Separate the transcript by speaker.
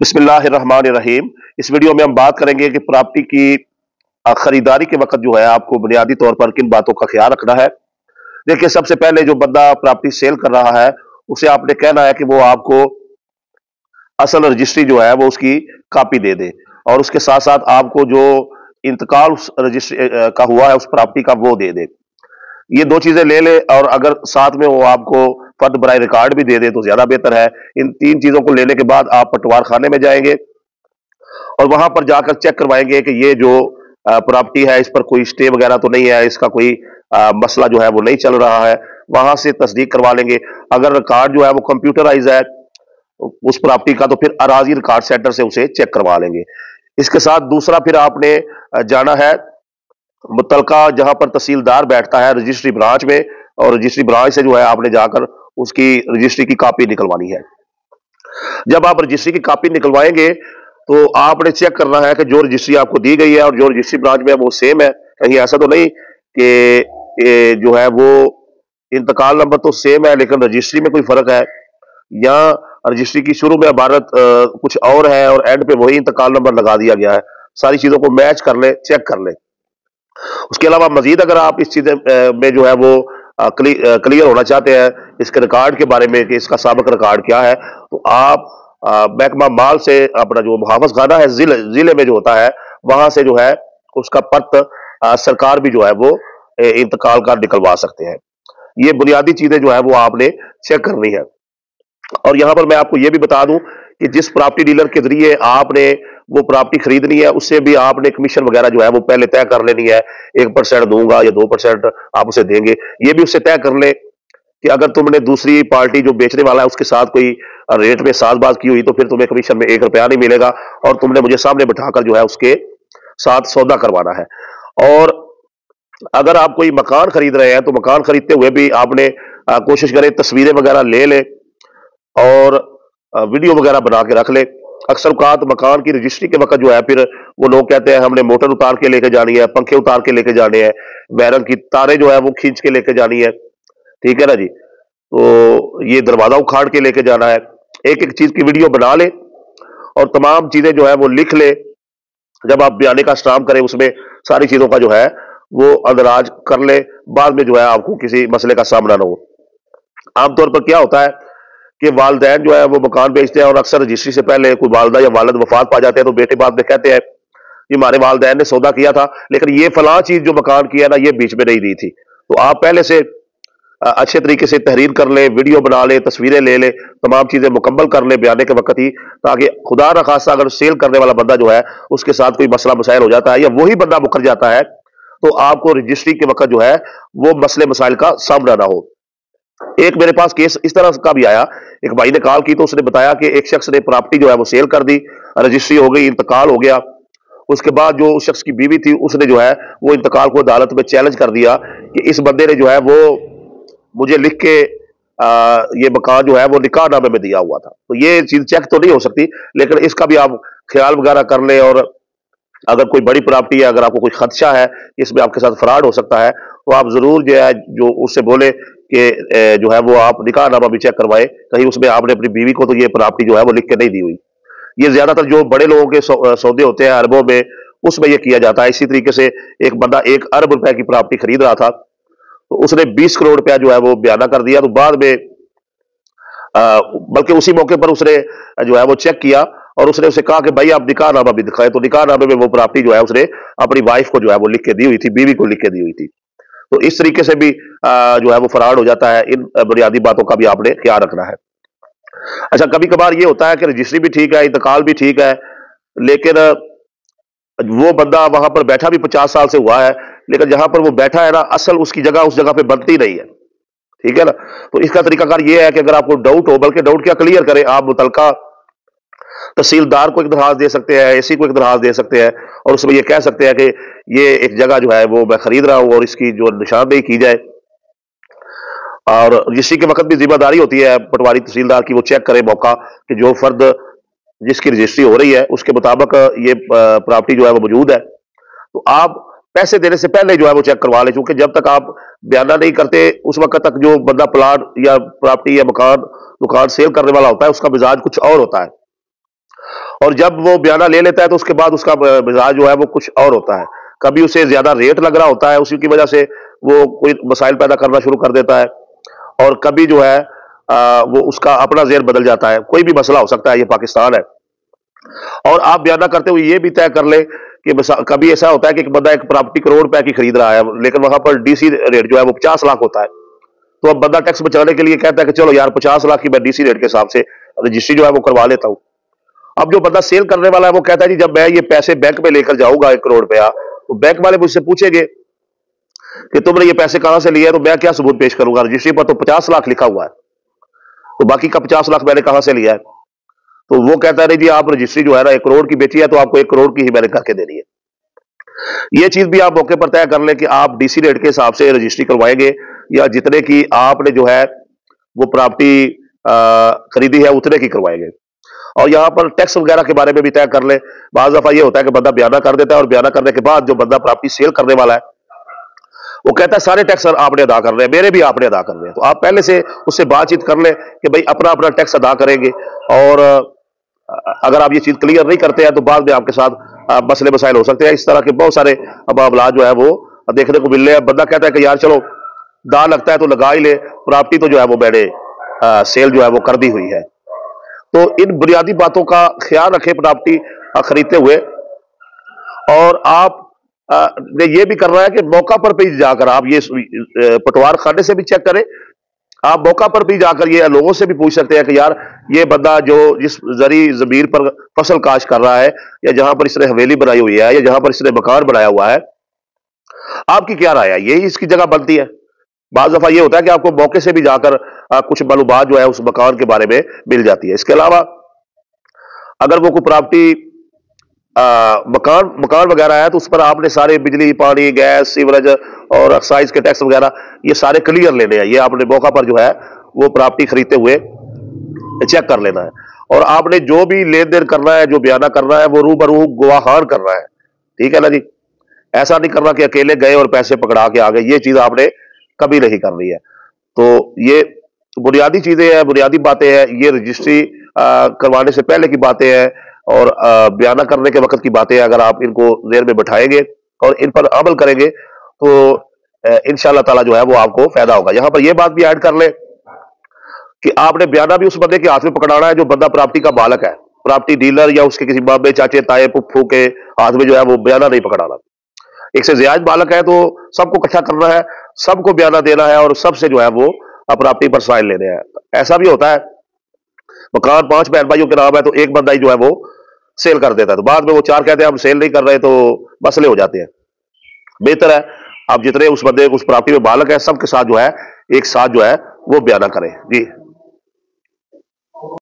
Speaker 1: बिस्मिल्लाहिर्रहमानिर्रहीम। इस वीडियो में हम बात करेंगे कि प्रॉपर्टी की खरीदारी के वक्त जो है आपको बुनियादी तौर पर किन बातों का ख्याल रखना है। देखिए, सबसे पहले जो बंदा प्रॉपर्टी सेल कर रहा है उसे आपने कहना है कि वो आपको असल रजिस्ट्री जो है वो उसकी कॉपी दे दे, और उसके साथ साथ आपको जो इंतकाल उस रजिस्ट्री का हुआ है उस प्रॉपर्टी का वो दे दे। ये दो चीजें ले ले, और अगर साथ में वो आपको फर्द बराए रिकॉर्ड भी दे दे तो ज्यादा बेहतर है। इन तीन चीजों को लेने के बाद आप पटवार खाने में जाएंगे और वहां पर जाकर चेक करवाएंगे कि ये जो प्रॉपर्टी है इस पर कोई स्टे वगैरह तो नहीं है, इसका कोई मसला जो है वो नहीं चल रहा है। वहां से तस्दीक करवा लेंगे। अगर रिकॉर्ड जो है वो कंप्यूटराइज है उस प्रॉपर्टी का, तो फिर अराजी रिकॉर्ड सेंटर से उसे चेक करवा लेंगे। इसके साथ दूसरा फिर आपने जाना है मुतलका जहां पर तहसीलदार बैठता है रजिस्ट्री ब्रांच में, और रजिस्ट्री ब्रांच से जो है आपने जाकर उसकी रजिस्ट्री की कॉपी निकलवानी है। जब आप रजिस्ट्री की कॉपी निकलवाएंगे तो आपने चेक करना है कि जो रजिस्ट्री आपको दी गई है और जो रजिस्ट्री ब्रांच में है वो सेम है। कहीं ऐसा तो नहीं कि जो है वो इंतकाल नंबर तो सेम है लेकिन रजिस्ट्री में कोई फर्क है, या रजिस्ट्री की शुरू में इबारत कुछ और है और एंड पे वही इंतकाल नंबर लगा दिया गया है। सारी चीजों को मैच कर ले, चेक कर ले। उसके अलावा मजीद अगर आप इस चीज में जो है वो क्लियर होना चाहते हैं इसके रिकॉर्ड के बारे में कि इसका साबिक रिकॉर्ड क्या है, तो आप महकमा माल से अपना जो मुहावज खाना है जिले में जो होता है वहां से जो है उसका पत्र सरकार भी जो है वो इंतकाल का निकलवा सकते हैं। ये बुनियादी चीजें जो है वो आपने चेक करनी है। और यहां पर मैं आपको ये भी बता दूं कि जिस प्रॉपर्टी डीलर के जरिए आपने वो प्रॉपर्टी खरीदनी है उससे भी आपने कमीशन वगैरह जो है वो पहले तय कर लेनी है। 1% दूंगा या 2% आप उसे देंगे, ये भी उससे तय कर ले कि अगर तुमने दूसरी पार्टी जो बेचने वाला है उसके साथ कोई रेट में साजबाज की हुई तो फिर तुम्हें कमीशन में 1 रुपया नहीं मिलेगा, और तुमने मुझे सामने बिठाकर जो है उसके साथ सौदा करवाना है। और अगर आप कोई मकान खरीद रहे हैं तो मकान खरीदते हुए भी आपने कोशिश करें तस्वीरें वगैरह ले ले और वीडियो वगैरह बना के रख ले। अक्सर औकात मकान की रजिस्ट्री के वक्त जो है फिर वो लोग कहते हैं हमने मोटर उतार के लेके जानी है, पंखे उतार के लेके जाने हैं, वायरन की तारें जो है वो खींच के लेके जानी है, ठीक है ना जी, तो ये दरवाजा उखाड़ के लेके जाना है। एक एक चीज की वीडियो बना ले और तमाम चीजें जो है वो लिख ले। जब आप बयाने का स्टाम्प करें उसमें सारी चीजों का जो है वो अंदराज कर ले, बाद में जो है आपको किसी मसले का सामना ना हो। आमतौर पर क्या होता है कि वालदैन जो है वो मकान बेचते हैं और अक्सर रजिस्ट्री से पहले कोई वालदा या वालद वफात पा जाते हैं तो बेटे बाद में कहते हैं कि हमारे वालदैन ने सौदा किया था लेकिन ये फलां चीज जो मकान की है ना ये बीच में नहीं दी थी। तो आप पहले से अच्छे तरीके से तहरीर कर ले, वीडियो बना ले, तस्वीरें ले ले, तमाम चीजें मुकम्मल कर ले बयाने के वक्त ही, ताकि खुदा न खासा अगर सेल करने वाला बंदा जो है उसके साथ कोई मसला मसाइल हो जाता है या वही बंदा मुकर जाता है तो आपको रजिस्ट्री के वक्त जो है वो मसले मसाइल का सामना ना हो। एक मेरे पास केस इस तरह का भी आया, एक भाई ने कॉल की तो उसने बताया कि एक शख्स ने प्रॉपर्टी जो है वो सेल कर दी, रजिस्ट्री हो गई, इंतकाल हो गया। उसके बाद जो उस शख्स की बीवी थी उसने जो है वो इंतकाल को अदालत में चैलेंज कर दिया कि इस बंदे ने जो है वो मुझे लिख के ये मकान जो है वो निकाहनामे में दिया हुआ था। तो ये चीज चेक तो नहीं हो सकती लेकिन इसका भी आप ख्याल वगैरह कर ले। और अगर कोई बड़ी प्रॉपर्टी है, अगर आपको कोई खदशा है इसमें आपके साथ फ्रॉड हो सकता है, तो आप जरूर जो है जो उससे बोले कि जो है वो आप निकाहनामा भी चेक करवाए, कहीं उसमें आपने अपनी बीवी को तो ये प्रॉपर्टी जो है वो लिख के नहीं दी हुई। ये ज्यादातर जो बड़े लोगों के सौदे होते हैं अरबों में, उसमें ये किया जाता है। इसी तरीके से एक बंदा 1 अरब रुपए की प्रॉपर्टी खरीद रहा था तो उसने 20 करोड़ रुपया जो है वो बयाना कर दिया। तो बाद में बल्कि उसी मौके पर उसने जो है वो चेक किया और उसने उसे कहा कि भाई आप निकाहनामा भी दिखाए, तो निकाहनामे में वो प्रॉपर्टी जो है उसने अपनी वाइफ को जो है वो लिख के दी हुई थी, बीवी को लिख के दी हुई थी। तो इस तरीके से भी जो है वो फराड हो जाता है। इन बुनियादी बातों का भी आपने ख्याल रखना है। अच्छा, कभी कभार ये होता है कि रजिस्ट्री भी ठीक है, इंतकाल भी ठीक है, लेकिन वो बंदा वहां पर बैठा भी 50 साल से हुआ है, लेकिन जहां पर वो बैठा है ना असल उसकी जगह उस जगह पे बनती नहीं है, ठीक है ना। तो इसका तरीकाकार ये है कि अगर आपको डाउट हो, बल्कि डाउट क्या क्लियर करें, आप मुतलका तहसीलदार को एक दरखास्त दे सकते हैं, एसी को एक दरखास्त दे सकते हैं और उसमें ये कह सकते हैं कि ये एक जगह जो है वो मैं खरीद रहा हूं और इसकी जो निशानदेही की जाए। और रजिस्ट्री के वक्त भी जिम्मेदारी होती है पटवारी तहसीलदार की, वो चेक करे मौका कि जो फर्द जिसकी रजिस्ट्री हो रही है उसके मुताबिक ये प्रॉपर्टी जो है वो मौजूद है। तो आप पैसे देने से पहले जो है वो चेक करवा ले, क्योंकि जब तक आप बयाना नहीं करते उस वक्त तक जो बंदा प्लाट या प्रॉपर्टी या मकान दुकान सेल करने वाला होता है उसका मिजाज कुछ और होता है। اور جب وہ بیانہ لے لیتا ہے تو اس کے بعد اس کا مزاج جو ہے وہ کچھ اور ہوتا ہے. کبھی اسے زیادہ ریٹ لگ رہا ہوتا ہے، اسی کی وجہ سے وہ کوئی مسائل پیدا کرنا شروع کر دیتا ہے، اور کبھی جو ہے وہ اس کا اپنا ذہن بدل جاتا ہے. کوئی بھی مسئلہ ہو سکتا ہے، یہ پاکستان ہے. اور آپ بیانہ کرتے ہوئے یہ بھی طے کر لیں کہ کبھی ایسا ہوتا ہے کہ ایک بندہ ایک پراپرٹی کروڑ روپے کی خرید رہا ہے، لیکن وہاں پر ڈی سی ریٹ جو ہے وہ 50 لاکھ ہوتا ہے. تو اب بندہ ٹیکس بچانے کے لیے کہتا ہے کہ چلو یار 50 لاکھ کی میں ڈی سی ریٹ کے حساب سے رجسٹری جو ہے وہ کروا لیتا ہوں. اب جو بندہ سیل کرنے والا ہے وہ کہتا ہے جی جب میں یہ پیسے بینک میں لے کر جاؤں گا 1 کروڑ روپیہ، تو بینک والے مجھ سے پوچھیں گے کہ تم نے یہ پیسے کہاں سے لیے، تو میں کیا ثبوت پیش کروں گا؟ رجسٹری پر تو 50 لاکھ لکھا ہوا ہے، تو باقی کا 50 لاکھ میں نے کہاں سے لیا ہے؟ تو وہ کہتا ہے نہیں جی آپ رجسٹری جو ہے نا 1 کروڑ کی بیچی ہے، تو آپ کو 1 کروڑ کی ہی میں نے کر کے دینی ہے. یہ چیز بھی آپ موقع پر طے کر لیں کہ آپ ڈی سی ریٹ کے حساب سے رجسٹری کروائیں گے، یا جتنے کی آپ نے جو ہے وہ پراپرٹی خریدی ہے اتنے کی کروائیں گے. اور یہاں پر ٹیکس وغیرہ کے بارے میں بھی طے کر لیں. بعض دفعہ یہ ہوتا ہے کہ بندہ بیانہ کر دیتا ہے، اور بیانہ کرنے کے بعد جو بندہ پراپرٹی سیل کرنے والا ہے وہ کہتا ہے سارے ٹیکس آپ نے ادا کر رہے ہیں، میرے بھی آپ نے ادا کر رہے ہیں. تو آپ پہلے سے اس سے بات چیت کر لیں کہ بھائی اپنا اپنا ٹیکس ادا کریں گے. اور اگر آپ یہ چیز کلیئر نہیں کرتے ہیں تو بعد میں آپ کے ساتھ مسئلے مسائل ہو سکتے ہیں. اس طرح کے بہت سارے معاملات جو ہے وہ دیکھنے کو مل رہے ہیں. بندہ کہتا ہے کہ یار چلو دار لگتا ہے تو لگا ہی لے، پراپرٹی تو جو ہے وہ میں نے سیل جو ہے وہ کر دی ہوئی ہے. تو ان بنیادی باتوں کا خیال رکھیں پراپرٹی خریدتے ہوئے. اور آپ نے یہ بھی کرنا ہے کہ موقع پر بھی جا کر آپ یہ پٹوار خانے سے بھی چیک کریں. آپ موقع پر بھی جا کر یہ لوگوں سے بھی پوچھ سکتے ہیں کہ یار یہ بندہ جو جس زرعی زمین پر فصل کاشت کر رہا ہے، یا جہاں پر اس نے حویلی بنائی ہوئی ہے، یا جہاں پر اس نے مکان بنایا ہوا ہے، آپ کی کیا رائے ہے؟ یہی اس کی جگہ بنتی ہے. بعض دفعہ یہ ہوتا ہے کہ آپ کو موقع سے بھی جا کر کچھ معلومات جو ہے اس مکان کے بارے میں مل جاتی ہے. اس کے علاوہ اگر وہ کوئی پراپرٹی مکان وغیرہ ہے تو اس پر آپ نے سارے بجلی، پانی، گیس، سیوریج اور ایکسائز کے ٹیکس وغیرہ یہ سارے کلیئر لینے ہیں. یہ آپ نے موقع پر جو ہے وہ پراپرٹی خریدتے ہوئے چیک کر لینا ہے. اور آپ نے جو بھی لین دین کرنا ہے، جو بیانہ کرنا ہے، وہ روبرو گواہان کرنا ہے. ٹھیک ہے نا جی؟ ایسا نہیں کرنا کہ اکیلے گئے اور پیسے پکڑا کے آ گئے. یہ چیز آپ نے کبھی نہیں کرنی ہے. تو یہ بنیادی چیزیں ہیں، بنیادی باتیں ہیں. یہ رجسٹری کروانے سے پہلے کی باتیں ہیں، اور بیانہ کرنے کے وقت کی باتیں ہیں. اگر آپ ان کو ذہن میں بٹھائیں گے اور ان پر عمل کریں گے تو انشاءاللہ تعالی جو ہے وہ آپ کو فائدہ ہوگا. یہاں پر یہ بات بھی ایڈ کر لیں کہ آپ نے بیانہ بھی اس بندے کے ہاتھ میں پکڑانا ہے جو بندہ پراپرٹی کا مالک ہے. پراپرٹی ڈیلر یا اس کے کسی مامے، چاچے، تائے، پھپھو کے ہاتھ میں جو ہے وہ بیانہ نہیں پکڑانا. ایک سے زیادہ مالک ہے تو سب کو اکٹھا کرنا ہے، سب کو بیانہ دینا ہے، اور سب سے جو ہے وہ پراپرٹی پر سائن لینے ہیں. ایسا بھی ہوتا ہے مکان 5 بہن بھائیوں کے نام ہے تو ایک بندہ ہی جو ہے وہ سیل کر دیتا ہے، تو بعد میں وہ 4 کہتے ہیں ہم سیل نہیں کر رہے، تو مسئلے ہو جاتے ہیں. بہتر ہے آپ جتنے اس بندے اس پراپرٹی میں مالک ہے سب کے ساتھ جو ہے ایک ساتھ جو ہے وہ بیانہ کریں. جی.